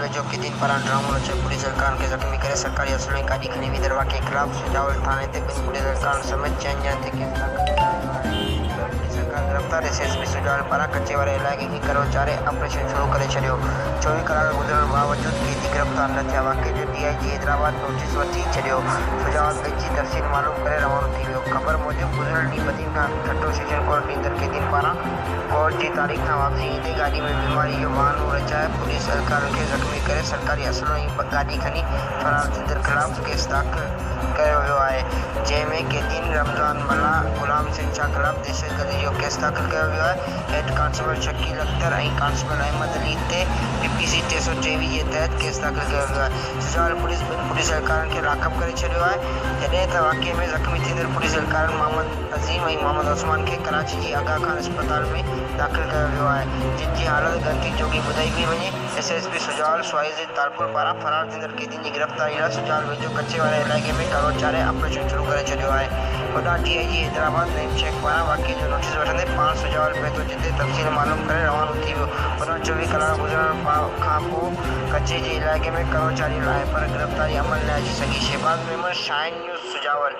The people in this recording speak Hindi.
वेझो कैदियुनि पारां ड्रामो रचे पुलिस एहलकारनि खे ज़ख़्मी करे सरकारी असुल जी गाॾी खणी वेंदड़ वाक़े ख़िलाफ़ सुजावल थाणे ते ॿिनि पुलिस एहलकारनि समेत 6 ॼणनि ते केस दाख़िल कयो आहे। पुलिस एहलकार गिरफ़्तार एसएसपी सुजावल पारां कचे वारे इलाइक़े खे करोचारे ऑपरेशन शुरू करे छॾियो। 24 कलाक गुज़रण बावजूद कैदी गिरफ़्तार न थिया। वाक़े जो डीआईजी हैदराबाद नोटिस वठी छॾियो। सुजावल पंहिंजी तफ़सील मालूम करे रवानो थी वियो। ख़बर मूजिबि गुज़िरियल ॾींहुं बदिन खां छठो सेशन कोर्ट ईंदड़ कैदियुनि पारां कोर्ट जी तारीख़ खां वापसी ईंदे गाॾी में बीमारी जो बहानो रचाए पुलिस एहलकारनि खे ज़ख़्मी करे सरकारी असुल जी गाॾी खणी फ़रार थींदड़ ख़िलाफ़ केस दाख़िल कयो वियो आहे, जंहिं में कैदियुनि रमज़ान मल्ला, ग़ुलाम सिंह शाह ख़िलाफ़ दहशतगर्दी जो केस दाख़िल कयो वियो आहे। हेड कांस्टेबल शकील अख्तर ऐं कांस्टेबल अहमद अली ते पीपीसी 323 जे तहत केस दाख़िल कयो वियो आहे। सुजावल पुलिस ॿिनि पुलिस एहलकारनि खे लाकअप करे छॾियो आहे, जॾहिं त वाक़े में ज़ख़्मी थींदड़ पुलिस एहलकारनि मोहम्मद अज़ीम ऐं मोहम्मद उस्मान खे कराची जी आगा खान अस्पताल में दाख़िल कयो वियो आहे, जिन जी हालत गंभीर जोगी ॿुधाई पई वञे। एसएसपी सुजावल स्वाइज़ तारपुर पारां फ़रार थींदड़ कैदियुनि जी गिरफ़्तारी लाइ सुजावल वेझो कचे वारे इलाइक़े में करोचारे ऑपरेशन शुरू करे छॾियो आहे। होॾां डीआईजी हैदराबाद नईम शेख पारां वाक़े जो नोटिस वठंदे पाण सुजावल पहुतो, जिते तफ़सील मालूम करे रवानो थी वियो। होॾां 24 कलाक गुज़रण खां पोइ कचे जे इलाइक़े में करोचारी आहे, पर गिरफ़्तारी अमल न अची सघी। Shahbaz Memon, shine news, Sujawal.